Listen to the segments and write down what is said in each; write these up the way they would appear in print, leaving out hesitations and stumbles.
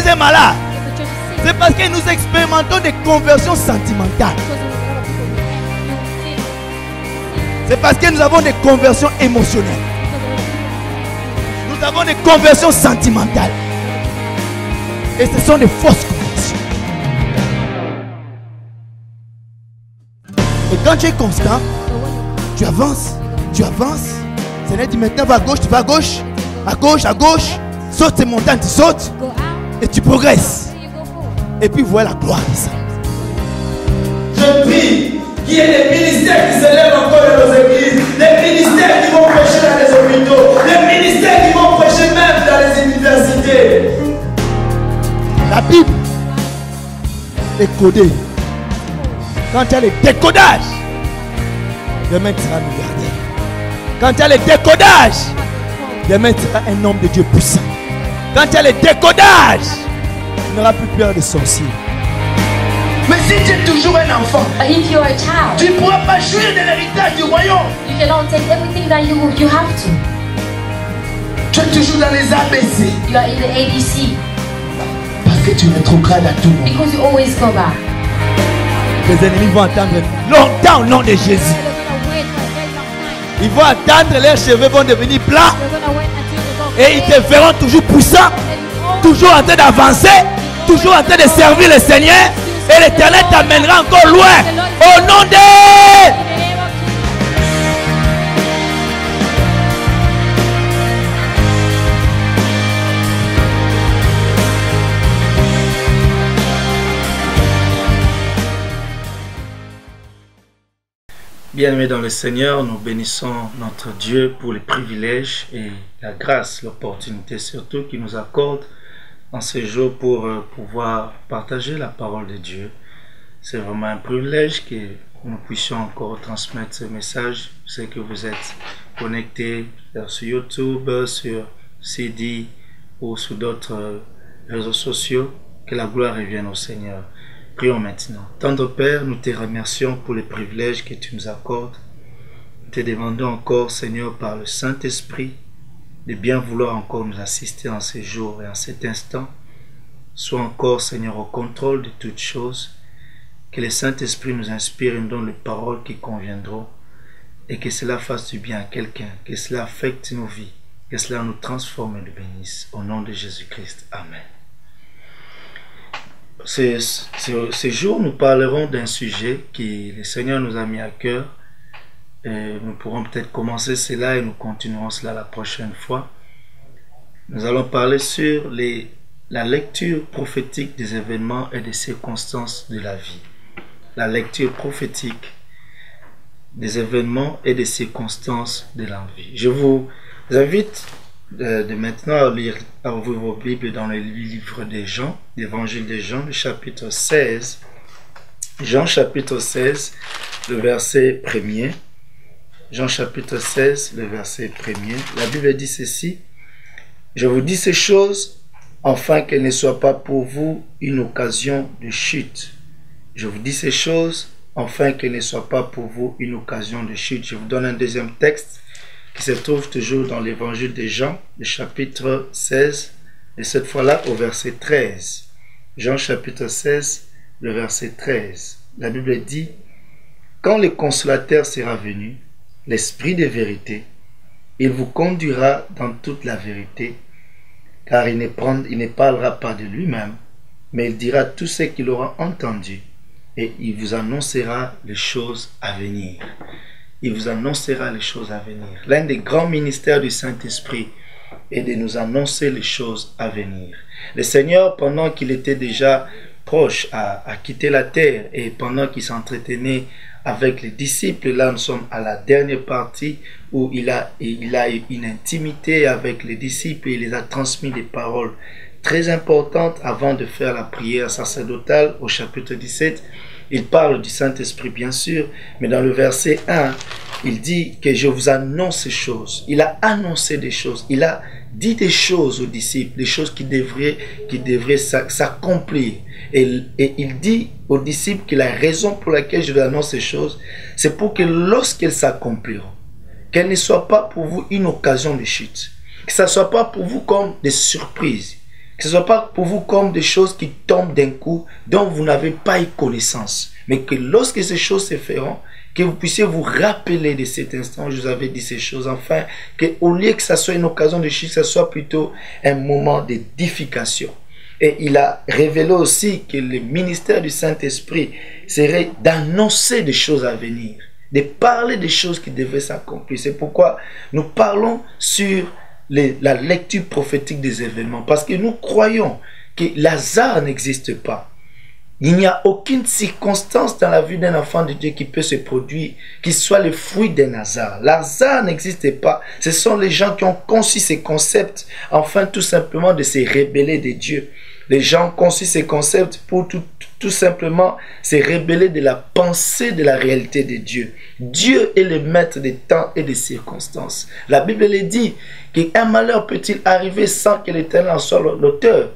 est malade, c'est parce que nous expérimentons des conversions sentimentales. C'est parce que nous avons des conversions émotionnelles. Nous avons des conversions sentimentales. Et ce sont des fausses conversions. Et quand tu es constant, tu avances, tu avances. Seigneur dit maintenant va à gauche, tu vas à gauche, à gauche. Saute ces montagnes, tu sautes. Et tu progresses. Et puis voilà la gloire de ça. Je prie qu'il y ait des ministères qui se lèvent encore dans nos églises. Des ministères qui vont prêcher dans les hôpitaux. Des ministères qui vont prêcher même dans les universités. La Bible est codée. Quand tu as le décodage, demain tu seras milliardaire. Quand tu as le décodage, demain tu seras un homme de Dieu puissant. Quand tu as le décodage, tu n'auras plus peur des sorciers. Mais si tu es toujours un enfant, If you're a child, tu ne pourras pas jouir de l'héritage du royaume. you cannot take everything that you have to. Tu es toujours dans les ABC. You are in the ABC Parce que tu rétrogrades à tout moment. because you always go back. Les ennemis vont attendre longtemps au nom de Jésus. Ils vont attendre, leurs cheveux vont devenir blancs. Et ils te verront toujours puissant, toujours en train d'avancer, toujours en train de servir le Seigneur. Et l'Éternel t'amènera encore loin. Au nom de... Bien-aimés dans le Seigneur, nous bénissons notre Dieu pour les privilèges et la grâce, l'opportunité surtout qu'il nous accorde en ces jours pour pouvoir partager la parole de Dieu. C'est vraiment un privilège que nous puissions encore transmettre ce message. Je sais que vous êtes connectés sur YouTube, sur CD ou sur d'autres réseaux sociaux. Que la gloire revienne au Seigneur. Prions maintenant. Tendre Père, nous te remercions pour les privilèges que tu nous accordes. Nous te demandons encore, Seigneur, par le Saint-Esprit, de bien vouloir encore nous assister en ces jours et en cet instant. Sois encore, Seigneur, au contrôle de toutes choses. Que le Saint-Esprit nous inspire et nous donne les paroles qui conviendront. Et que cela fasse du bien à quelqu'un. Que cela affecte nos vies. Que cela nous transforme et nous bénisse. Au nom de Jésus-Christ. Amen. Ces jours, nous parlerons d'un sujet qui le Seigneur nous a mis à cœur. Et nous pourrons peut-être commencer cela et nous continuerons cela la prochaine fois. Nous allons parler sur la lecture prophétique des événements et des circonstances de la vie. La lecture prophétique des événements et des circonstances de la vie. Je vous invite de maintenant à ouvrir vos Bibles dans le livre des Jean, l'évangile de Jean, le chapitre 16. Jean chapitre 16, le verset 1er. Jean chapitre 16, le verset 1er. La Bible dit ceci: je vous dis ces choses, afin qu'elles ne soient pas pour vous une occasion de chute. Je vous dis ces choses, afin qu'elles ne soient pas pour vous une occasion de chute. Je vous donne un deuxième texte qui se trouve toujours dans l'évangile de Jean, le chapitre 16, et cette fois-là au verset 13. Jean chapitre 16, le verset 13. La Bible dit: quand le consolateur sera venu, l'Esprit de vérité, il vous conduira dans toute la vérité, car il ne parlera pas de lui-même, mais il dira tout ce qu'il aura entendu, et il vous annoncera les choses à venir. Il vous annoncera les choses à venir. L'un des grands ministères du Saint-Esprit est de nous annoncer les choses à venir. Le Seigneur, pendant qu'il était déjà proche à quitter la terre et pendant qu'il s'entretenait avec les disciples, là nous sommes à la dernière partie où il a une intimité avec les disciples et il les a transmis des paroles très importantes avant de faire la prière sacerdotale au chapitre 17. Il parle du Saint-Esprit bien sûr, mais dans le verset 1, il dit que je vous annonce ces choses. Il a annoncé des choses, il a dit des choses aux disciples, des choses qui devraient s'accomplir. Et il dit aux disciples que la raison pour laquelle je vous annonce ces choses, c'est pour que lorsqu'elles s'accompliront, qu'elles ne soient pas pour vous une occasion de chute, que ça ne soit pas pour vous comme des surprises, Que ce ne soit pas pour vous comme des choses qui tombent d'un coup, dont vous n'avez pas eu connaissance. Mais que lorsque ces choses se feront, que vous puissiez vous rappeler de cet instant où je vous avais dit ces choses, enfin, qu'au lieu que ça soit une occasion de chute, ça soit plutôt un moment d'édification. Et il a révélé aussi que le ministère du Saint-Esprit serait d'annoncer des choses à venir, de parler des choses qui devaient s'accomplir. C'est pourquoi nous parlons sur la lecture prophétique des événements, parce que nous croyons que l'hasard n'existe pas. Il n'y a aucune circonstance dans la vie d'un enfant de Dieu qui peut se produire, qui soit le fruit d'un hasard. L'hasard n'existe pas. Ce sont les gens qui ont conçu ces concepts, afin tout simplement de se rebeller de Dieu. Les gens ont conçu ces concepts pour tout simplement se rebeller de la pensée de la réalité de Dieu. Dieu est le maître des temps et des circonstances. La Bible le dit, qu'un malheur peut-il arriver sans que l'Éternel en soit l'auteur?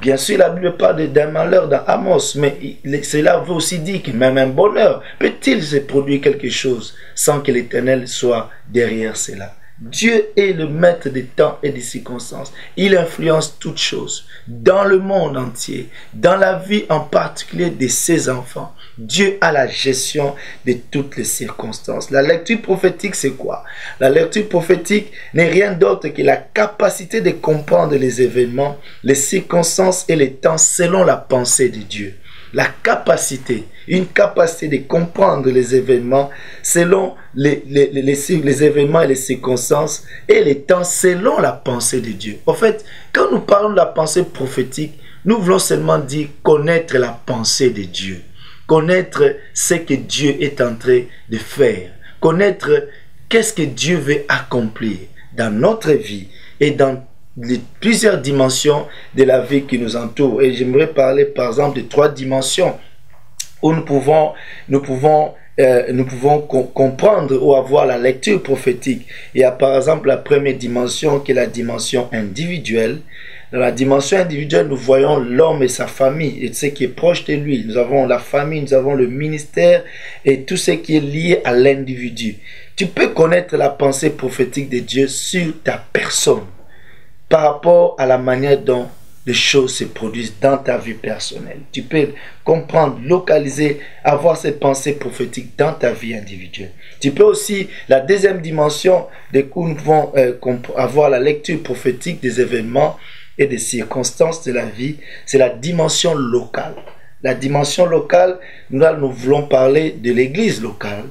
Bien sûr, la Bible parle d'un malheur dans Amos, mais cela veut aussi dire que même un bonheur, peut-il se produire quelque chose sans que l'Éternel soit derrière cela? Dieu est le maître des temps et des circonstances. Il influence toutes choses dans le monde entier, dans la vie en particulier de ses enfants. Dieu a la gestion de toutes les circonstances. La lecture prophétique, c'est quoi? La lecture prophétique n'est rien d'autre que la capacité de comprendre les événements, les circonstances et les temps selon la pensée de Dieu. La capacité, une capacité de comprendre les événements selon les événements et les circonstances et les temps selon la pensée de Dieu. En fait, quand nous parlons de la pensée prophétique, nous voulons seulement dire connaître la pensée de Dieu. Connaître ce que Dieu est en train de faire. Connaître qu'est-ce que Dieu veut accomplir dans notre vie et dans plusieurs dimensions de la vie qui nous entoure. Et j'aimerais parler par exemple de 3 dimensions où nous pouvons comprendre ou avoir la lecture prophétique. Il y a par exemple la première dimension qui est la dimension individuelle. Dans la dimension individuelle, nous voyons l'homme et sa famille et ce qui est proche de lui. Nous avons la famille, nous avons le ministère et tout ce qui est lié à l'individu. Tu peux connaître la pensée prophétique de Dieu sur ta personne par rapport à la manière dont les choses se produisent dans ta vie personnelle. Tu peux comprendre, localiser, avoir cette pensée prophétique dans ta vie individuelle. Tu peux aussi, la deuxième dimension, de où nous pouvons avoir la lecture prophétique des événements et des circonstances de la vie, c'est la dimension locale. La dimension locale, nous voulons parler de l'église locale.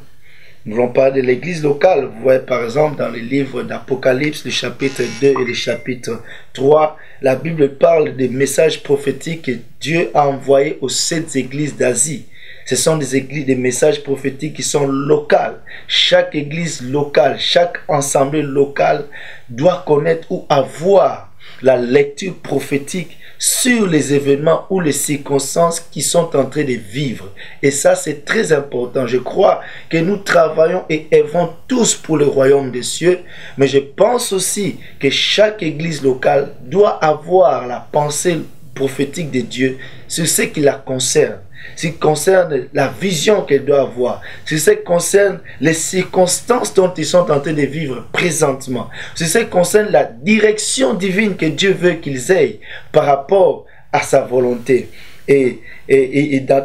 Nous voulons parler de l'église locale. Vous voyez par exemple dans les livres d'Apocalypse, le chapitre 2 et le chapitre 3, la Bible parle des messages prophétiques que Dieu a envoyés aux 7 églises d'Asie. Ce sont des messages prophétiques qui sont locaux. Chaque église locale, chaque assemblée locale doit connaître ou avoir la lecture prophétique sur les événements ou les circonstances qui sont en train de vivre. Et ça, c'est très important. Je crois que nous travaillons et œuvrons tous pour le royaume des cieux, mais je pense aussi que chaque église locale doit avoir la pensée prophétique de Dieu sur ce qui la concerne. Ce qui concerne la vision qu'elle doit avoir, ce qui concerne les circonstances dont ils sont en train de vivre présentement, ce qui concerne la direction divine que Dieu veut qu'ils aient par rapport à sa volonté. Et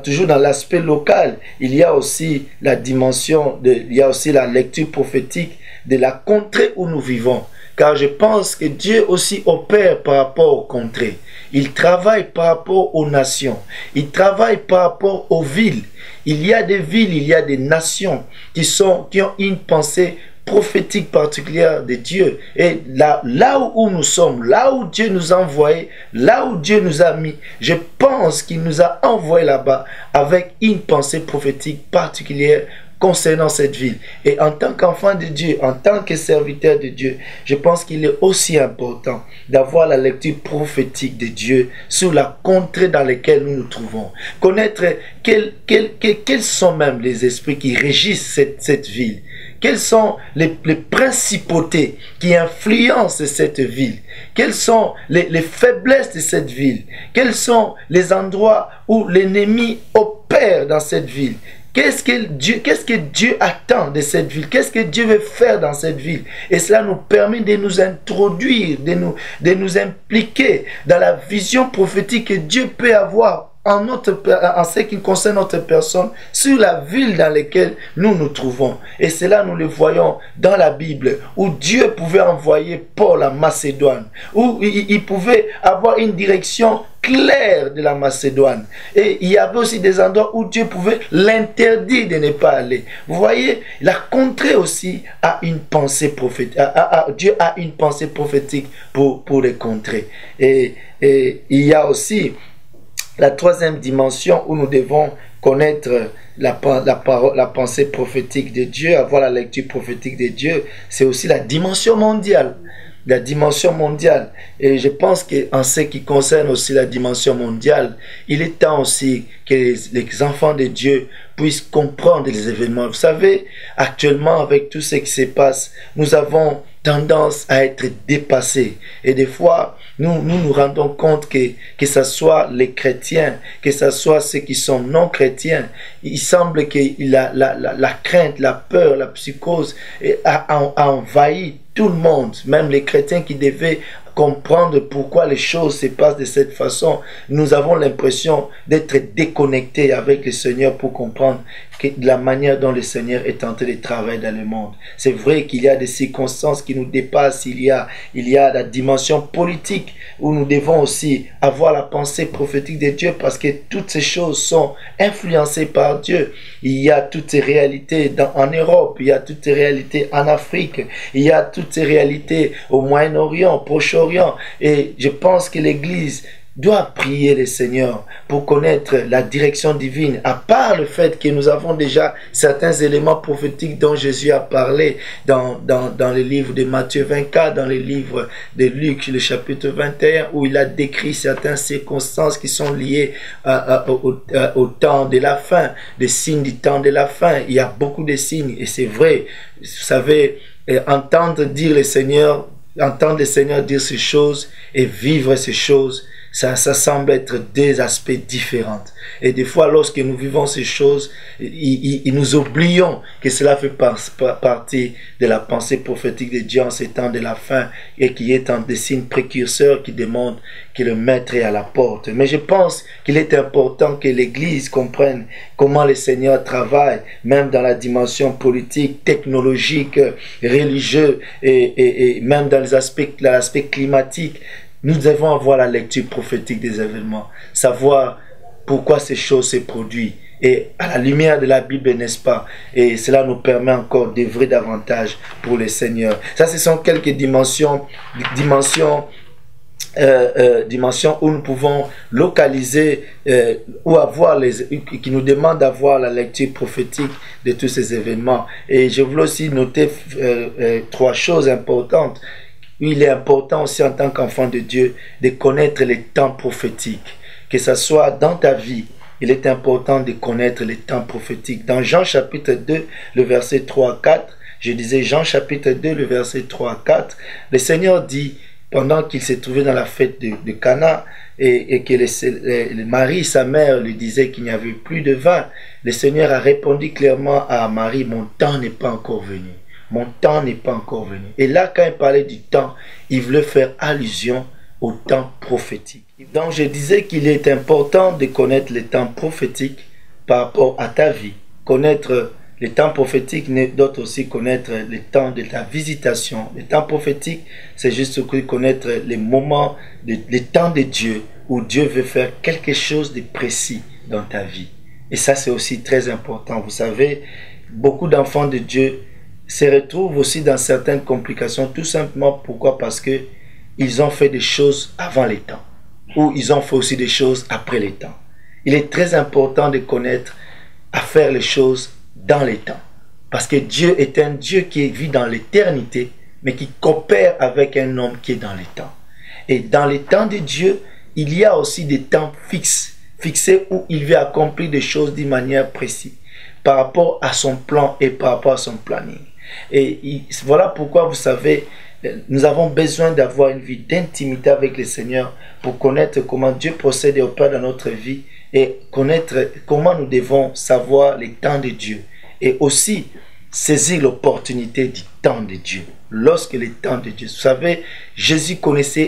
toujours dans l'aspect local, il y a aussi la dimension, il y a aussi la lecture prophétique de la contrée où nous vivons. Car je pense que Dieu aussi opère par rapport aux contrées. Il travaille par rapport aux nations. Il travaille par rapport aux villes. Il y a des villes, il y a des nations qui ont une pensée prophétique particulière de Dieu. Et là où nous sommes, là où Dieu nous a envoyés, là où Dieu nous a mis, je pense qu'il nous a envoyés là-bas avec une pensée prophétique particulière concernant cette ville. Et en tant qu'enfant de Dieu, en tant que serviteur de Dieu, je pense qu'il est aussi important d'avoir la lecture prophétique de Dieu sur la contrée dans laquelle nous nous trouvons. Connaître quels sont même les esprits qui régissent cette ville. Quelles sont les principautés qui influencent cette ville? Quelles sont les faiblesses de cette ville? Quels sont les endroits où l'ennemi opère dans cette ville? Qu'est-ce que Dieu attend de cette ville? Qu'est-ce que Dieu veut faire dans cette ville? Et cela nous permet de nous introduire, de nous impliquer dans la vision prophétique que Dieu peut avoir en ce qui concerne notre personne, sur la ville dans laquelle nous nous trouvons. Et cela, nous le voyons dans la Bible, où Dieu pouvait envoyer Paul en Macédoine, où il pouvait avoir une direction claire de la Macédoine. Et il y avait aussi des endroits où Dieu pouvait l'interdire de ne pas aller. Vous voyez, il a contré aussi à une pensée prophétique. Dieu a une pensée prophétique pour les contrer. Et il y a aussi la troisième dimension où nous devons connaître la pensée prophétique de Dieu, avoir la lecture prophétique de Dieu, c'est aussi la dimension mondiale. La dimension mondiale. Et je pense qu'en ce qui concerne aussi la dimension mondiale, il est temps aussi que les enfants de Dieu puissent comprendre les événements. Vous savez, actuellement, avec tout ce qui se passe, nous avons tendance à être dépassés. Et des fois, nous rendons compte que ce soit les chrétiens, que ce soit ceux qui sont non chrétiens, il semble que la crainte, la peur, la psychose a envahi tout le monde, même les chrétiens qui devaient comprendre pourquoi les choses se passent de cette façon. Nous avons l'impression d'être déconnectés avec le Seigneur pour comprendre la manière dont le Seigneur est en train de travailler dans le monde. C'est vrai qu'il y a des circonstances qui nous dépassent, il y a la dimension politique où nous devons aussi avoir la pensée prophétique de Dieu parce que toutes ces choses sont influencées par Dieu. Il y a toutes ces réalités en Europe, il y a toutes ces réalités en Afrique, il y a toutes ces réalités au Moyen-Orient, au Proche-Orient. Et je pense que l'Église doit prier le Seigneur pour connaître la direction divine, à part le fait que nous avons déjà certains éléments prophétiques dont Jésus a parlé dans le livre de Matthieu 24, dans le livre de Luc, le chapitre 21, où il a décrit certaines circonstances qui sont liées au temps de la fin, des signes du temps de la fin. Il y a beaucoup de signes, et c'est vrai, vous savez, entendre le Seigneur dire ces choses et vivre ces choses, ça semble être deux aspects différents. Et des fois, lorsque nous vivons ces choses, nous oublions que cela fait partie de la pensée prophétique de Dieu en ces temps de la fin et qui est un des signes précurseurs qui démontrent que le maître est à la porte. Mais je pense qu'il est important que l'Église comprenne comment le Seigneur travaille, même dans la dimension politique, technologique, religieux et même dans l'aspect climatique. Nous devons avoir la lecture prophétique des événements, savoir pourquoi ces choses se produisent. Et à la lumière de la Bible, n'est-ce pas? Et cela nous permet encore d'œuvrer davantage pour le Seigneur. Ça, ce sont quelques dimensions où nous pouvons localiser ou avoir qui nous demandent d'avoir la lecture prophétique de tous ces événements. Et je voulais aussi noter trois choses importantes. Il est important aussi en tant qu'enfant de Dieu de connaître les temps prophétiques. Que ce soit dans ta vie, il est important de connaître les temps prophétiques. Dans Jean chapitre 2, le verset 3 à 4, je disais Jean chapitre 2, le verset 3 à 4, le Seigneur dit, pendant qu'il s'est trouvé dans la fête de Cana, et que Marie, sa mère, lui disait qu'il n'y avait plus de vin, le Seigneur a répondu clairement à Marie, mon temps n'est pas encore venu. Mon temps n'est pas encore venu. Et là, quand il parlait du temps, il voulait faire allusion au temps prophétique. Donc, je disais qu'il est important de connaître les temps prophétiques par rapport à ta vie. Connaître les temps prophétiques, d'autres aussi connaître les temps de ta visitation. Les temps prophétiques, c'est juste connaître les moments, les temps de Dieu, où Dieu veut faire quelque chose de précis dans ta vie. Et ça, c'est aussi très important. Vous savez, beaucoup d'enfants de Dieu se retrouvent aussi dans certaines complications, tout simplement pourquoi? Parce que ils ont fait des choses avant les temps, ou ils ont fait aussi des choses après les temps. Il est très important de connaître à faire les choses dans les temps, parce que Dieu est un Dieu qui vit dans l'éternité, mais qui coopère avec un homme qui est dans les temps. Et dans les temps de Dieu, il y a aussi des temps fixés où il veut accomplir des choses d'une manière précise, par rapport à son plan et par rapport à son planning. Et voilà pourquoi, vous savez, nous avons besoin d'avoir une vie d'intimité avec le Seigneur pour connaître comment Dieu procède et opère dans notre vie et connaître comment nous devons savoir les temps de Dieu et aussi saisir l'opportunité du temps de Dieu. Lorsque le temps de Dieu, vous savez, Jésus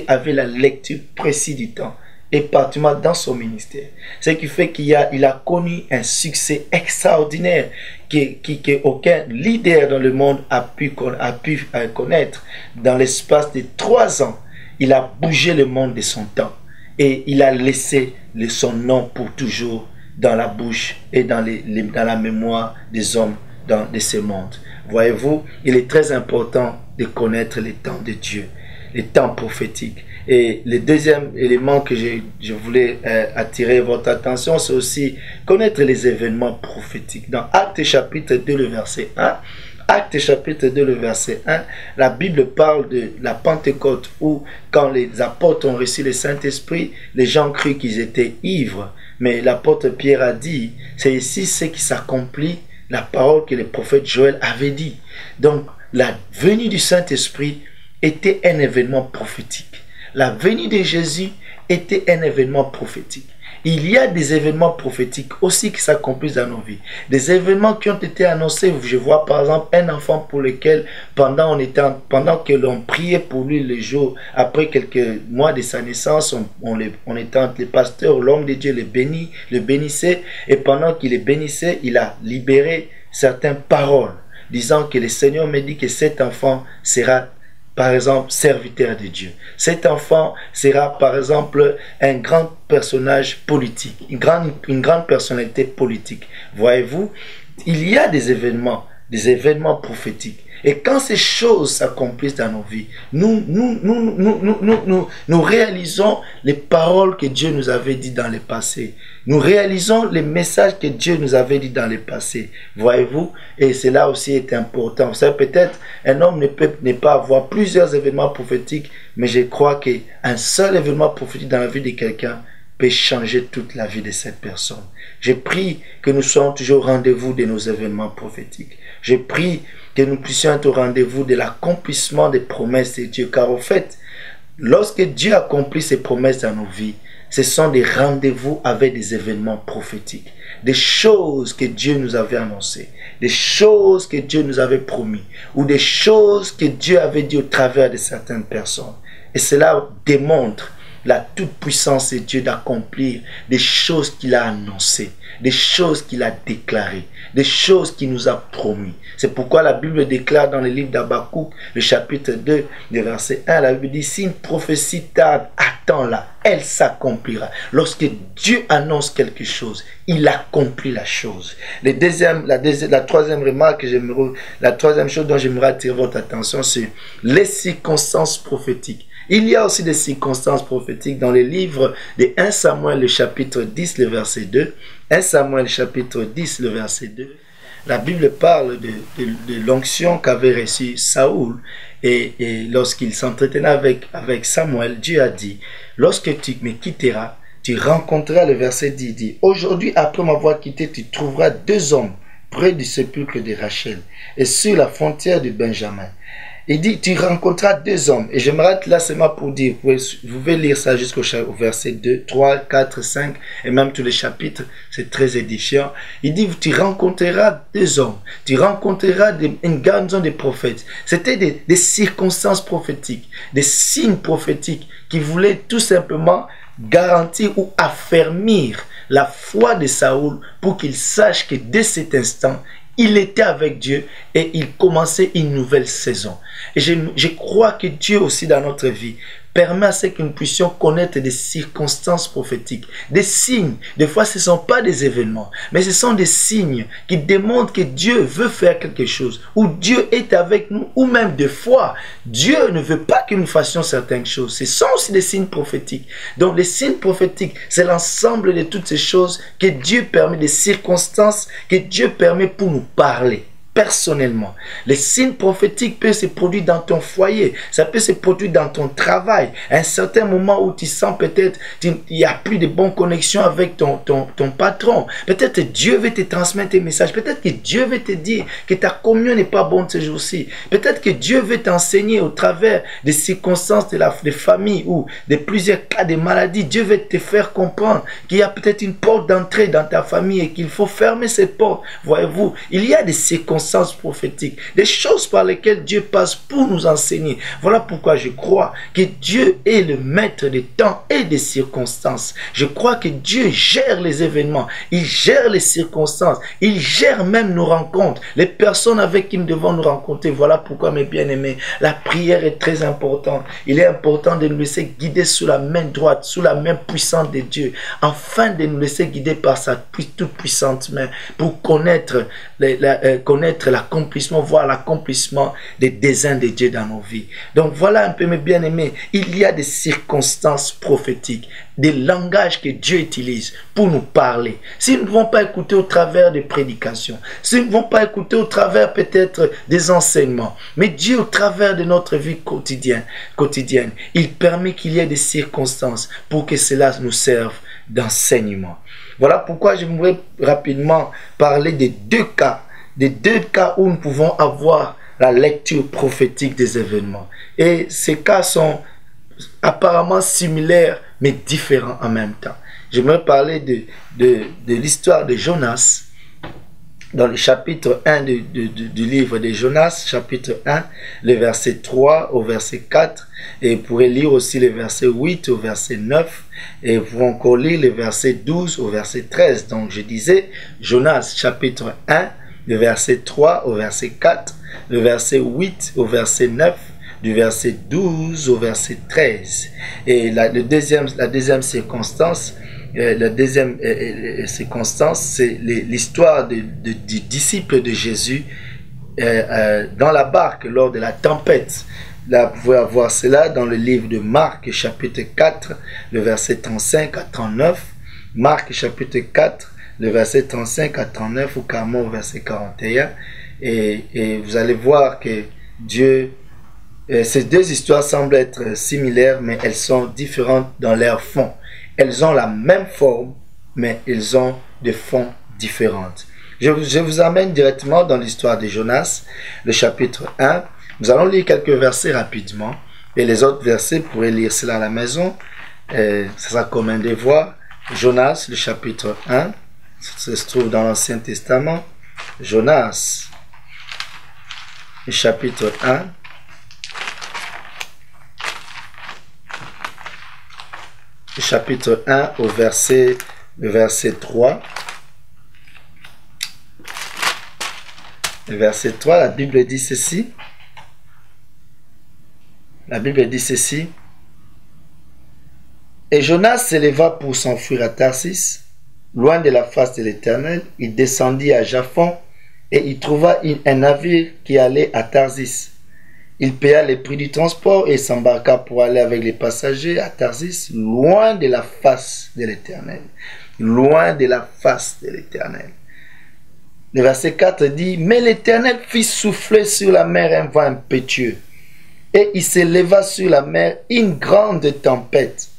avait la lecture précise du temps et particulièrement dans son ministère. Ce qui fait qu'il a connu un succès extraordinaire qu'aucun leader dans le monde a pu connaître. Dans l'espace de 3 ans, il a bougé le monde de son temps et il a laissé son nom pour toujours dans la bouche et dans la mémoire des hommes de ce monde. Voyez-vous, il est très important de connaître les temps de Dieu, les temps prophétiques. Et le deuxième élément que je voulais attirer votre attention, c'est aussi connaître les événements prophétiques. Dans Actes chapitre 2, le verset 1, Actes chapitre 2, le verset 1, la Bible parle de la Pentecôte où quand les apôtres ont reçu le Saint-Esprit, les gens crurent qu'ils étaient ivres. Mais l'apôtre Pierre a dit, c'est ici ce qui s'accomplit, la parole que le prophète Joël avait dit. Donc, la venue du Saint-Esprit était un événement prophétique. La venue de Jésus était un événement prophétique. Il y a des événements prophétiques aussi qui s'accomplissent dans nos vies. Des événements qui ont été annoncés. Je vois par exemple un enfant pour lequel, pendant que l'on priait pour lui le jour, après quelques mois de sa naissance, on était entre les pasteurs, l'homme de Dieu le bénissait. Et pendant qu'il le bénissait, il a libéré certaines paroles, disant que le Seigneur me dit que cet enfant sera, par exemple, serviteur de Dieu. Cet enfant sera, par exemple, un grand personnage politique, une grande personnalité politique. Voyez-vous, il y a des événements prophétiques. Et quand ces choses s'accomplissent dans nos vies, nous réalisons les paroles que Dieu nous avait dites dans le passé. Nous réalisons les messages que Dieu nous avait dit dans le passé. Voyez-vous? Et cela aussi est important. Vous savez, peut-être un homme ne peut pas avoir plusieurs événements prophétiques, mais je crois qu'un seul événement prophétique dans la vie de quelqu'un peut changer toute la vie de cette personne. Je prie que nous soyons toujours au rendez-vous de nos événements prophétiques. Je prie que nous puissions être au rendez-vous de l'accomplissement des promesses de Dieu. Car au fait, lorsque Dieu accomplit ses promesses dans nos vies, ce sont des rendez-vous avec des événements prophétiques. Des choses que Dieu nous avait annoncées, des choses que Dieu nous avait promis, ou des choses que Dieu avait dit au travers de certaines personnes. Et cela démontre la toute-puissance de Dieu d'accomplir des choses qu'il a annoncées, des choses qu'il a déclarées, des choses qu'il nous a promis. C'est pourquoi la Bible déclare dans le livre d'Habakkuk, le chapitre 2, le verset 1, la Bible dit, si une prophétie tarde, attends-la, elle s'accomplira. Lorsque Dieu annonce quelque chose, il accomplit la chose. La troisième chose dont j'aimerais attirer votre attention, c'est les circonstances prophétiques. Il y a aussi des circonstances prophétiques dans le livre de 1 Samuel, le chapitre 10, le verset 2. 1 Samuel, chapitre 10, le verset 2. La Bible parle de l'onction qu'avait reçue Saoul. Et lorsqu'il s'entretenait avec Samuel, Dieu a dit, lorsque tu me quitteras, tu rencontreras, le verset 10 dit, aujourd'hui, après m'avoir quitté, tu trouveras 2 hommes près du sépulcre de Rachel et sur la frontière de Benjamin. Il dit, tu rencontreras 2 hommes. Et je m'arrête là seulement pour dire, vous pouvez lire ça jusqu'au verset 2, 3, 4, 5, et même tous les chapitres, c'est très édifiant. Il dit, tu rencontreras 2 hommes. Tu rencontreras une garnison de prophètes. C'était des circonstances prophétiques, des signes prophétiques qui voulaient tout simplement garantir ou affermir la foi de Saoul pour qu'il sache que dès cet instant, il était avec Dieu et il commençait une nouvelle saison. Et je crois que Dieu aussi dans notre vie permet à ce que nous puissions connaître des circonstances prophétiques, des signes. Des fois, ce ne sont pas des événements, mais ce sont des signes qui démontrent que Dieu veut faire quelque chose, ou Dieu est avec nous, ou même des fois, Dieu ne veut pas que nous fassions certaines choses. Ce sont aussi des signes prophétiques. Donc, les signes prophétiques, c'est l'ensemble de toutes ces choses que Dieu permet, des circonstances que Dieu permet pour nous parler. personnellement. Les signes prophétiques peuvent se produire dans ton foyer, ça peut se produire dans ton travail. À un certain moment où tu sens peut-être qu'il n'y a plus de bonnes connexions avec ton patron. Peut-être Dieu veut te transmettre un message. Peut-être que Dieu veut te dire que ta communion n'est pas bonne ce jour-ci. Peut-être que Dieu veut t'enseigner au travers des circonstances de famille ou de plusieurs cas de maladie. Dieu veut te faire comprendre qu'il y a peut-être une porte d'entrée dans ta famille et qu'il faut fermer cette porte. Voyez-vous, il y a des circonstances prophétiques, des choses par lesquelles Dieu passe pour nous enseigner. Voilà pourquoi je crois que Dieu est le maître des temps et des circonstances. Je crois que Dieu gère les événements, il gère les circonstances, il gère même nos rencontres, les personnes avec qui nous devons nous rencontrer. Voilà pourquoi, mes bien-aimés, la prière est très importante. Il est important de nous laisser guider sous la main droite, sous la main puissante de Dieu, afin de nous laisser guider par sa toute puissante main pour connaître l'accomplissement, voir l'accomplissement des désirs de Dieu dans nos vies. Donc voilà un peu, mes bien-aimés, il y a des circonstances prophétiques, des langages que Dieu utilise pour nous parler. Si nous ne pouvons pas écouter au travers des prédications, si nous ne pouvons pas écouter au travers peut-être des enseignements, mais Dieu au travers de notre vie quotidienne, il permet qu'il y ait des circonstances pour que cela nous serve d'enseignement. Voilà pourquoi je voudrais rapidement parler des deux cas où nous pouvons avoir la lecture prophétique des événements. Et ces cas sont apparemment similaires mais différents en même temps. J'aimerais parler de l'histoire de Jonas dans le chapitre 1 du livre de Jonas, chapitre 1, le verset 3 au verset 4, et vous pourrez lire aussi le verset 8 au verset 9, et vous encore lire le verset 12 au verset 13. Donc je disais, Jonas, chapitre 1, le verset 3 au verset 4, le verset 8 au verset 9, du verset 12 au verset 13. Et la deuxième circonstance, c'est l'histoire du disciple de Jésus dans la barque lors de la tempête. Là, vous pouvez avoir cela dans le livre de Marc, chapitre 4, le verset 35 à 39. Marc, chapitre 4, le verset 35 à 39, ou carrément au verset 41. Et vous allez voir que Dieu... ces deux histoires semblent être similaires, mais elles sont différentes dans leur fond. Elles ont la même forme, mais elles ont des fonds différents. Je vous amène directement dans l'histoire de Jonas, le chapitre 1. Nous allons lire quelques versets rapidement, et les autres versets, vous pourrez lire cela à la maison. Ça sera comme un devoir. Jonas, le chapitre 1, ça se trouve dans l'Ancien Testament. Jonas, le chapitre 1. Chapitre 1 au verset 3. Le verset 3, la Bible dit ceci. La Bible dit ceci. Et Jonas s'éleva pour s'enfuir à Tarsis, loin de la face de l'Éternel. Il descendit à Japhon et il trouva un navire qui allait à Tarsis. Il paya les prix du transport et s'embarqua pour aller avec les passagers à Tarsis, loin de la face de l'Éternel. Loin de la face de l'Éternel. Le verset 4 dit, « Mais l'Éternel fit souffler sur la mer un vent impétueux, et il s'éleva sur la mer une grande tempête.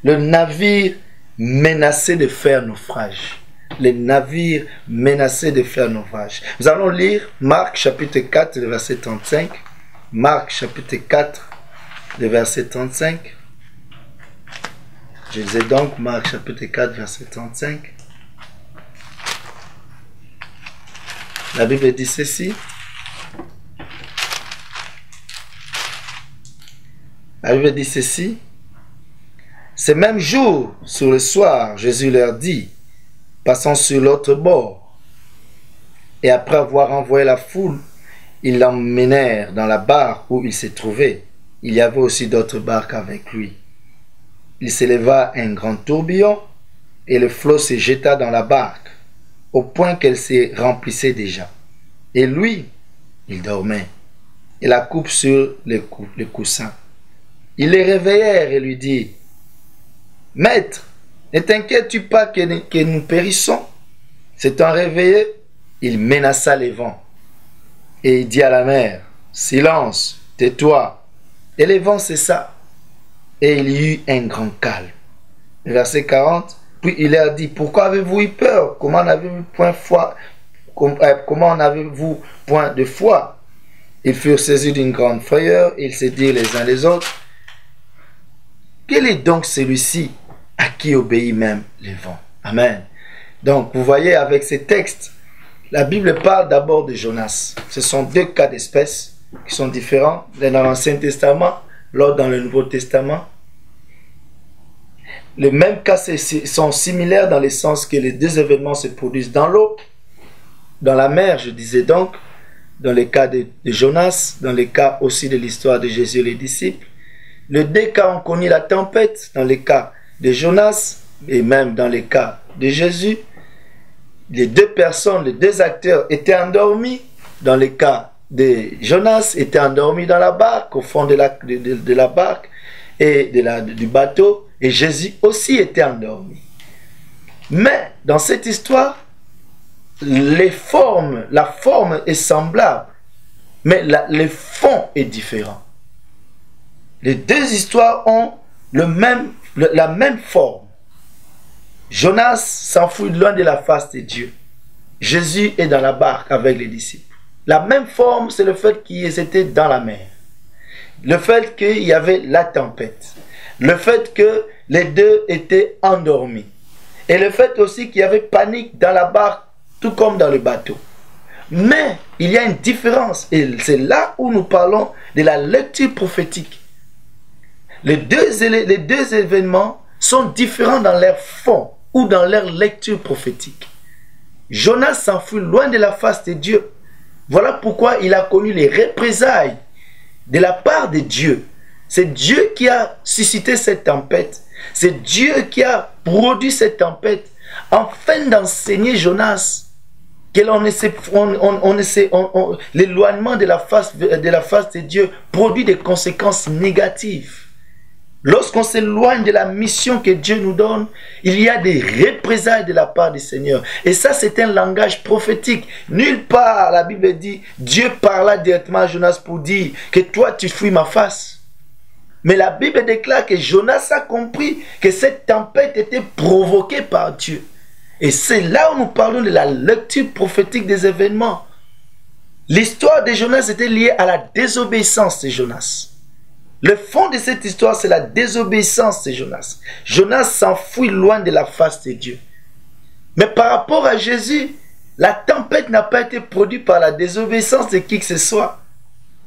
Le navire menaçait de faire naufrage. » Les navires menaçaient de faire naufrage. Nous allons lire Marc chapitre 4, le verset 35. Marc chapitre 4, le verset 35. Je disais donc Marc chapitre 4, verset 35. La Bible dit ceci. La Bible dit ceci. Ce même jour, sur le soir, Jésus leur dit, passons sur l'autre bord. Et après avoir envoyé la foule, ils l'emmenèrent dans la barque où il se trouvait. Il y avait aussi d'autres barques avec lui. Il s'éleva un grand tourbillon et le flot se jeta dans la barque, au point qu'elle se remplissait déjà. Et lui, il dormait, et la coupe sur le coussin. Ils les réveillèrent et lui dirent, « Maître, ne t'inquiètes-tu pas que nous périssons ?» S'étant réveillé, il menaça les vents Et il dit à la mer, silence, tais-toi. Et les vents cessa. Et il y eut un grand calme. Verset 40. Puis il leur dit, pourquoi avez-vous eu peur? Comment n'avez-vous point foi? Comment n'avez-vous point de foi? Ils furent saisis d'une grande frayeur. Ils se dirent les uns les autres, quel est donc celui-ci à qui obéit même les vents? Amen. Donc vous voyez avec ces textes, la Bible parle d'abord de Jonas. Ce sont deux cas d'espèce qui sont différents. L'un dans l'Ancien Testament, l'autre dans le Nouveau Testament. Les mêmes cas sont similaires dans le sens que les deux événements se produisent dans l'eau, dans la mer, je disais donc, dans le cas de Jonas, dans le cas aussi de l'histoire de Jésus et les disciples. Les deux cas ont connu la tempête, dans le cas de Jonas et même dans le cas de Jésus. Les deux personnes, les deux acteurs étaient endormis. Dans le cas de Jonas, étaient endormis dans la barque, au fond de la barque et du bateau. Et Jésus aussi était endormi. Mais dans cette histoire, la forme est semblable, mais le fond est différent. Les deux histoires ont la même forme. Jonas s'enfuit loin de la face de Dieu. Jésus est dans la barque avec les disciples. La même forme, c'est le fait qu'ils étaient dans la mer. Le fait qu'il y avait la tempête. Le fait que les deux étaient endormis. Et le fait aussi qu'il y avait panique dans la barque, tout comme dans le bateau. Mais il y a une différence. Et c'est là où nous parlons de la lecture prophétique. Les deux événements sont différents dans leur fond ou dans leur lecture prophétique. Jonas s'enfuit loin de la face de Dieu. Voilà pourquoi il a connu les représailles de la part de Dieu. C'est Dieu qui a suscité cette tempête. C'est Dieu qui a produit cette tempête afin d'enseigner Jonas que l'éloignement de la face de Dieu produit des conséquences négatives. Lorsqu'on s'éloigne de la mission que Dieu nous donne, il y a des représailles de la part du Seigneur. Et ça, c'est un langage prophétique. Nulle part, la Bible dit, Dieu parla directement à Jonas pour dire que toi, tu fuis ma face. Mais la Bible déclare que Jonas a compris que cette tempête était provoquée par Dieu. Et c'est là où nous parlons de la lecture prophétique des événements. L'histoire de Jonas était liée à la désobéissance de Jonas. Le fond de cette histoire, c'est la désobéissance de Jonas. Jonas s'enfuit loin de la face de Dieu. Mais par rapport à Jésus, la tempête n'a pas été produite par la désobéissance de qui que ce soit.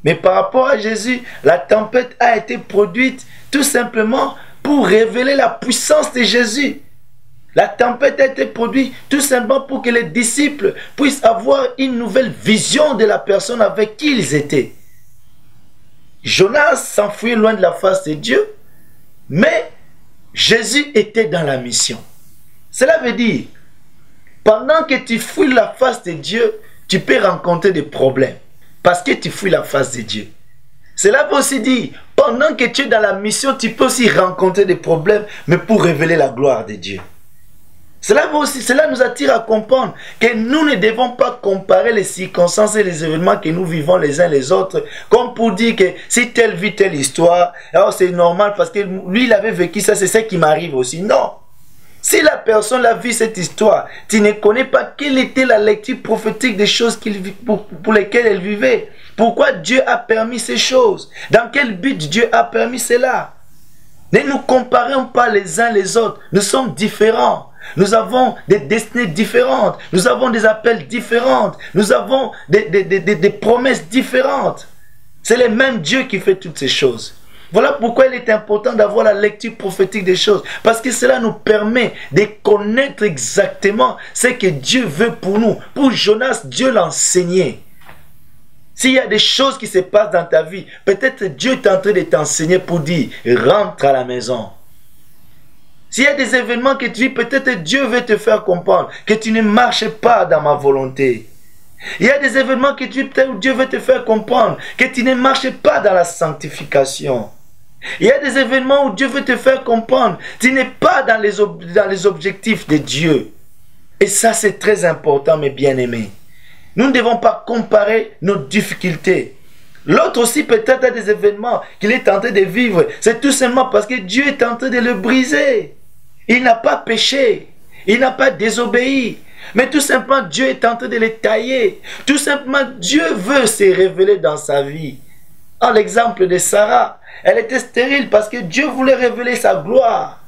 Mais par rapport à Jésus, la tempête a été produite tout simplement pour révéler la puissance de Jésus. La tempête a été produite tout simplement pour que les disciples puissent avoir une nouvelle vision de la personne avec qui ils étaient. Jonas s'enfuit loin de la face de Dieu, mais Jésus était dans la mission. Cela veut dire, pendant que tu fuis la face de Dieu, tu peux rencontrer des problèmes, parce que tu fuis la face de Dieu. Cela veut aussi dire, pendant que tu es dans la mission, tu peux aussi rencontrer des problèmes, mais pour révéler la gloire de Dieu. Cela nous attire à comprendre que nous ne devons pas comparer les circonstances et les événements que nous vivons les uns les autres, comme pour dire que si tel vit telle histoire, alors c'est normal parce que lui il avait vécu ça, c'est ça qui m'arrive aussi. Non. Si la personne a vu cette histoire, tu ne connais pas quelle était la lecture prophétique des choses pour lesquelles elle vivait. Pourquoi Dieu a permis ces choses? Dans quel but Dieu a permis cela? Ne nous comparons pas les uns les autres. Nous sommes différents. Nous avons des destinées différentes. Nous avons des appels différents. Nous avons des promesses différentes. C'est le même Dieu qui fait toutes ces choses. Voilà pourquoi il est important d'avoir la lecture prophétique des choses. Parce que cela nous permet de connaître exactement ce que Dieu veut pour nous. Pour Jonas, Dieu l'a enseigné. S'il y a des choses qui se passent dans ta vie, peut-être Dieu est en train de t'enseigner pour dire, rentre à la maison. S'il y a des événements que tu vis, peut-être Dieu veut te faire comprendre que tu ne marches pas dans ma volonté. Il y a des événements que tu vis, peut-être Dieu veut te faire comprendre que tu ne marches pas dans la sanctification. Il y a des événements où Dieu veut te faire comprendre que tu n'es pas dans les objectifs de Dieu. Et ça, c'est très important, mes bien-aimés. Nous ne devons pas comparer nos difficultés. L'autre aussi peut-être a des événements qu'il est tenté de vivre. C'est tout simplement parce que Dieu est tenté de le briser. Il n'a pas péché. Il n'a pas désobéi. Mais tout simplement, Dieu est tenté de le tailler. Tout simplement, Dieu veut se révéler dans sa vie. En l'exemple de Sarah, elle était stérile parce que Dieu voulait révéler sa gloire.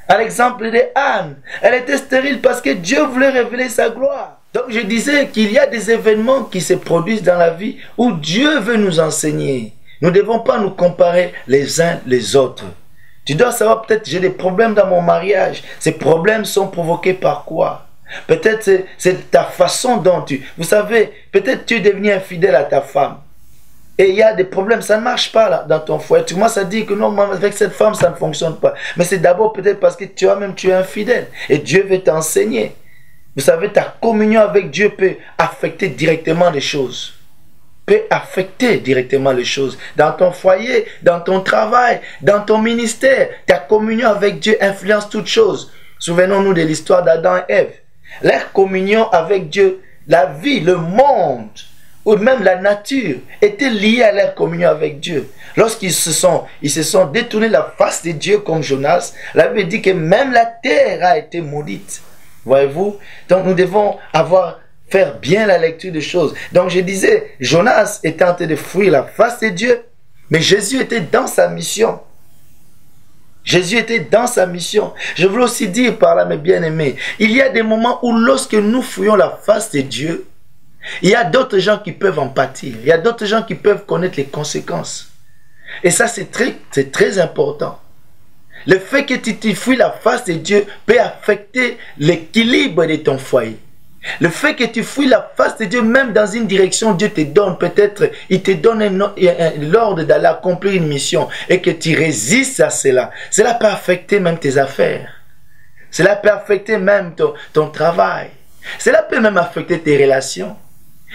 À l'exemple de Anne, elle était stérile parce que Dieu voulait révéler sa gloire. Donc je disais qu'il y a des événements qui se produisent dans la vie où Dieu veut nous enseigner. Nous ne devons pas nous comparer les uns les autres. Tu dois savoir, peut-être j'ai des problèmes dans mon mariage. Ces problèmes sont provoqués par quoi? Peut-être c'est ta façon dont tu... Vous savez, peut-être tu es devenu infidèle à ta femme. Et il y a des problèmes, ça ne marche pas là, dans ton foyer. Tu commences à dire que non, avec cette femme, ça ne fonctionne pas. Mais c'est d'abord peut-être parce que toi-même, tu es infidèle. Et Dieu veut t'enseigner. Vous savez, ta communion avec Dieu peut affecter directement les choses. Peut affecter directement les choses. Dans ton foyer, dans ton travail, dans ton ministère. Ta communion avec Dieu influence toutes choses. Souvenons-nous de l'histoire d'Adam et Ève. Leur communion avec Dieu, la vie, le monde, ou même la nature, était liée à leur communion avec Dieu. Lorsqu'ils se sont détournés de la face de Dieu comme Jonas, la Bible dit que même la terre a été maudite. Voyez-vous? Donc nous devons faire bien la lecture des choses. Donc je disais, Jonas était en train de fuir la face de Dieu, mais Jésus était dans sa mission. Jésus était dans sa mission. Je veux aussi dire par là, mes bien-aimés, il y a des moments où lorsque nous fouillons la face de Dieu, il y a d'autres gens qui peuvent en pâtir. Il y a d'autres gens qui peuvent connaître les conséquences. Et ça, c'est très important. Le fait que tu fuis la face de Dieu peut affecter l'équilibre de ton foyer. Le fait que tu fuis la face de Dieu, même dans une direction, Dieu te donne, peut-être, il te donne l'ordre d'aller accomplir une mission et que tu résistes à cela. Cela peut affecter même tes affaires. Cela peut affecter même ton travail. Cela peut même affecter tes relations.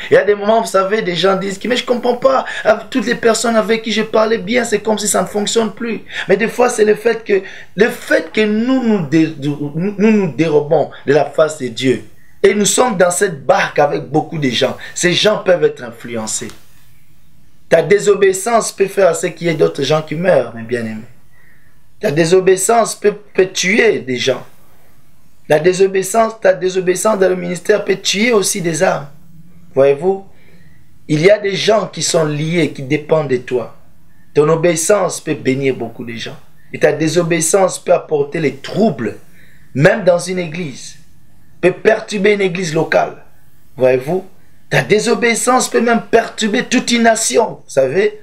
Il y a des moments, vous savez, des gens disent que mais je ne comprends pas, avec toutes les personnes avec qui je parlais bien, c'est comme si ça ne fonctionne plus. Mais des fois, c'est le fait que nous nous dérobons de la face de Dieu. Et nous sommes dans cette barque avec beaucoup de gens. Ces gens peuvent être influencés. Ta désobéissance peut faire à ce qu'il y ait d'autres gens qui meurent, mes bien-aimés. Ta désobéissance peut tuer des gens. Ta désobéissance dans le ministère peut tuer aussi des âmes. Voyez-vous, il y a des gens qui sont liés, qui dépendent de toi. Ton obéissance peut bénir beaucoup de gens. Et ta désobéissance peut apporter les troubles, même dans une église. Peut perturber une église locale. Voyez-vous, ta désobéissance peut même perturber toute une nation. Vous savez,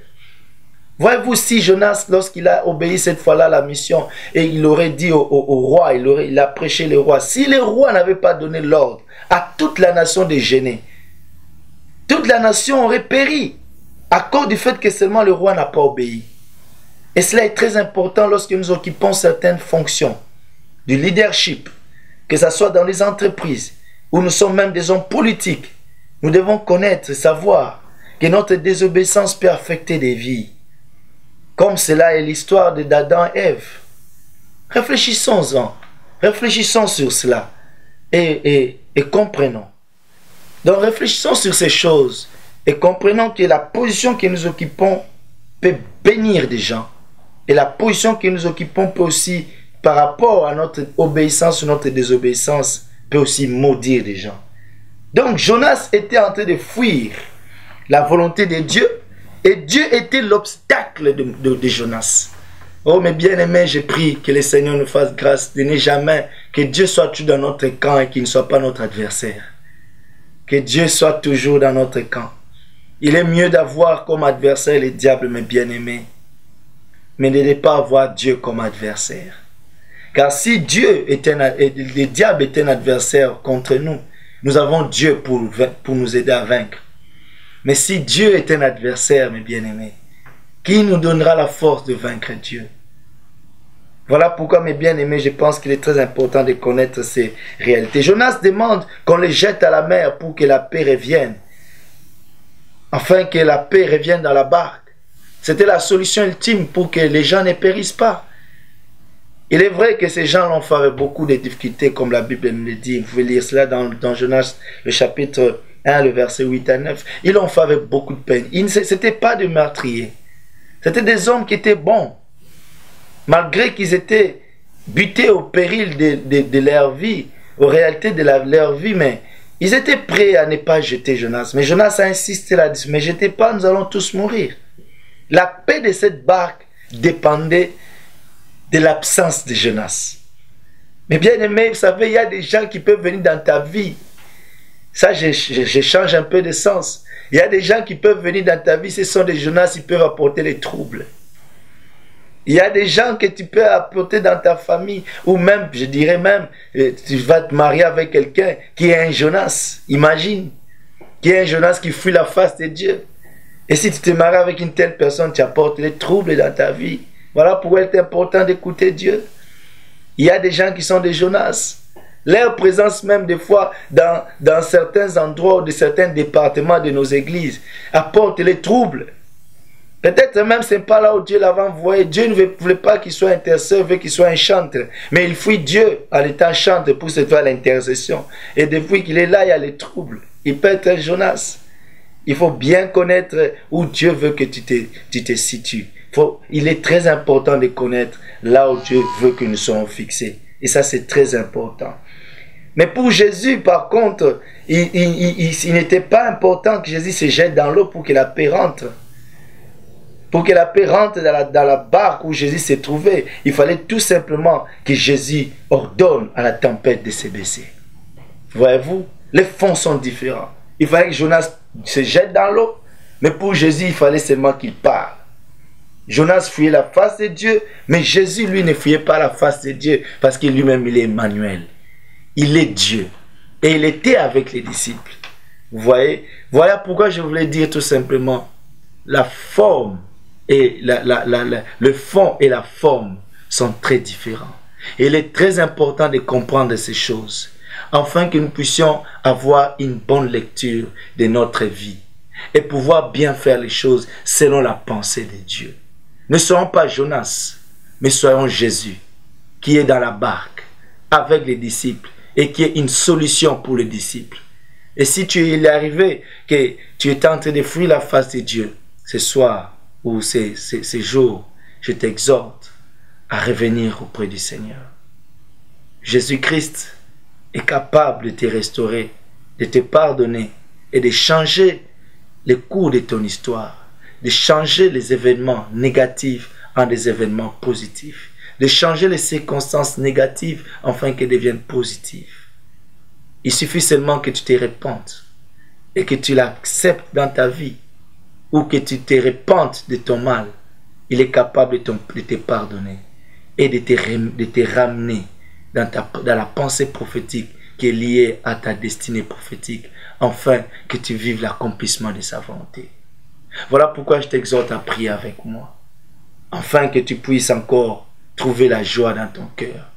voyez-vous, si Jonas, lorsqu'il a obéi cette fois-là à la mission, et il aurait dit au roi, il a prêché le roi, si le roi n'avait pas donné l'ordre à toute la nation de gêner, toute la nation aurait péri à cause du fait que seulement le roi n'a pas obéi. Et cela est très important lorsque nous occupons certaines fonctions du leadership, que ce soit dans les entreprises, où nous sommes même des hommes politiques. Nous devons connaître et savoir que notre désobéissance peut affecter des vies. Comme cela est l'histoire d'Adam et Ève. Réfléchissons-en. Réfléchissons sur cela. Et comprenons. Donc réfléchissons sur ces choses. Et comprenons que la position que nous occupons peut bénir des gens. Et la position que nous occupons peut aussi, par rapport à notre obéissance ou notre désobéissance, peut aussi maudire des gens. Donc Jonas était en train de fuir la volonté de Dieu. Et Dieu était l'obstacle de Jonas. Oh mes bien-aimés, je prie que le Seigneur nous fasse grâce de ne jamais que Dieu soit toujours dans notre camp et qu'il ne soit pas notre adversaire. Que Dieu soit toujours dans notre camp. Il est mieux d'avoir comme adversaire le diable, mes bien-aimés, mais de ne pas avoir Dieu comme adversaire. Car si le diable est un adversaire contre nous, nous avons Dieu pour nous aider à vaincre. Mais si Dieu est un adversaire, mes bien-aimés, qui nous donnera la force de vaincre Dieu? Voilà pourquoi, mes bien-aimés, je pense qu'il est très important de connaître ces réalités. Jonas demande qu'on les jette à la mer pour que la paix revienne. Afin que la paix revienne dans la barque. C'était la solution ultime pour que les gens ne périssent pas. Il est vrai que ces gens ont fait beaucoup de difficultés, comme la Bible nous le dit. Vous pouvez lire cela dans Jonas, le chapitre 1, le verset 8 à 9. Ils l'ont fait avec beaucoup de peine. Ce n'étaient pas des meurtriers. C'était des hommes qui étaient bons. Malgré qu'ils étaient butés au péril de leur vie, aux réalités de leur vie, mais ils étaient prêts à ne pas jeter Jonas. Mais Jonas a insisté là-dessus. Mais jetez pas, nous allons tous mourir. La paix de cette barque dépendait de l'absence de Jonas. Mais bien aimé, vous savez, il y a des gens qui peuvent venir dans ta vie. Ça, je change un peu de sens. Il y a des gens qui peuvent venir dans ta vie, ce sont des Jonas qui peuvent apporter les troubles. Il y a des gens que tu peux apporter dans ta famille, ou même, je dirais même, tu vas te marier avec quelqu'un qui est un Jonas. Imagine, qui est un Jonas qui fuit la face de Dieu. Et si tu te maries avec une telle personne, tu apportes les troubles dans ta vie. Voilà pourquoi il est important d'écouter Dieu. Il y a des gens qui sont des Jonas. Leur présence même des fois dans certains endroits ou de certains départements de nos églises apporte les troubles. Peut-être même ce n'est pas là où Dieu l'avait envoyé. Dieu ne voulait pas qu'il soit intercesseur, il veut qu'il soit un chantre. Mais il fuit Dieu en étant chantre pour se faire l'intercession. Et depuis qu'il est là, il y a les troubles. Il peut être un Jonas. Il faut bien connaître où Dieu veut que tu te situes. Il est très important de connaître là où Dieu veut que nous soyons fixés. Et ça, c'est très important. Mais pour Jésus, par contre, il n'était pas important que Jésus se jette dans l'eau pour que la paix rentre. Pour que la paix rentre dans la barque où Jésus s'est trouvé, il fallait tout simplement que Jésus ordonne à la tempête de se baisser. Voyez-vous, les fonds sont différents. Il fallait que Jonas se jette dans l'eau, mais pour Jésus, il fallait seulement qu'il parle. Jonas fuyait la face de Dieu, mais Jésus, lui, ne fuyait pas la face de Dieu, parce qu'il lui-même, il est Emmanuel. Il est Dieu. Et il était avec les disciples. Vous voyez? Voilà pourquoi je voulais dire tout simplement, la forme et le fond et la forme sont très différents. Et il est très important de comprendre ces choses, afin que nous puissions avoir une bonne lecture de notre vie et pouvoir bien faire les choses selon la pensée de Dieu. Ne soyons pas Jonas, mais soyons Jésus, qui est dans la barque avec les disciples et qui est une solution pour les disciples. Et si il est arrivé que tu étais en train de fuir la face de Dieu, ce soir ou ces jours, je t'exhorte à revenir auprès du Seigneur. Jésus-Christ est capable de te restaurer, de te pardonner et de changer le cours de ton histoire, de changer les événements négatifs en des événements positifs, de changer les circonstances négatives afin qu'elles deviennent positives. Il suffit seulement que tu te répandes et que tu l'acceptes dans ta vie ou que tu te répandes de ton mal. Il est capable de te pardonner et de te ramener dans la pensée prophétique qui est liée à ta destinée prophétique, afin que tu vives l'accomplissement de sa volonté. Voilà pourquoi je t'exhorte à prier avec moi, afin que tu puisses encore trouver la joie dans ton cœur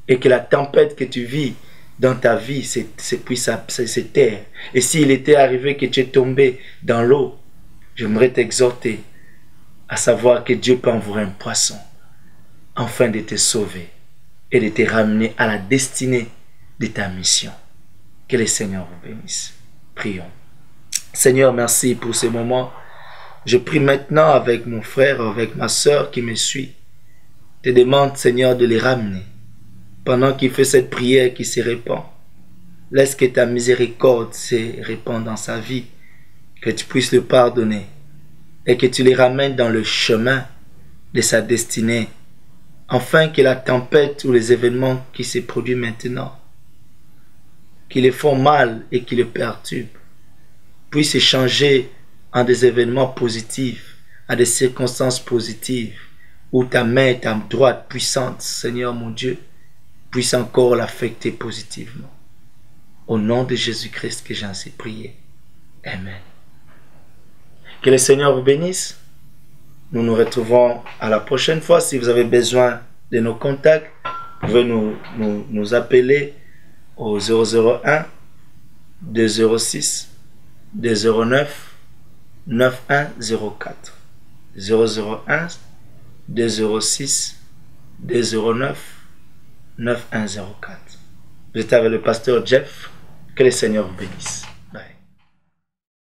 et que la tempête que tu vis dans ta vie puisse se taire. Et s'il était arrivé que tu es tombé dans l'eau, j'aimerais t'exhorter à savoir que Dieu peut envoyer un poisson afin de te sauver et de te ramener à la destinée de ta mission. Que le Seigneur vous bénisse. Prions. Seigneur, merci pour ce moment. Je prie maintenant avec mon frère, avec ma soeur qui me suit. Je te demande, Seigneur, de les ramener. Pendant qu'il fait cette prière qui se répand, laisse que ta miséricorde se répande dans sa vie, que tu puisses le pardonner et que tu les ramènes dans le chemin de sa destinée, afin que la tempête ou les événements qui se produisent maintenant, qui les font mal et qui le perturbent, puissent changer en des événements positifs, en des circonstances positives, où ta main, ta droite puissante, Seigneur mon Dieu, puisse encore l'affecter positivement. Au nom de Jésus-Christ que j'en ai prié. Amen. Que le Seigneur vous bénisse. Nous nous retrouvons à la prochaine fois. Si vous avez besoin de nos contacts, vous pouvez nous appeler au 001 206 209 9104. 001 206 209 9104. J'étais avec le pasteur Jeff. Que le Seigneur vous bénisse.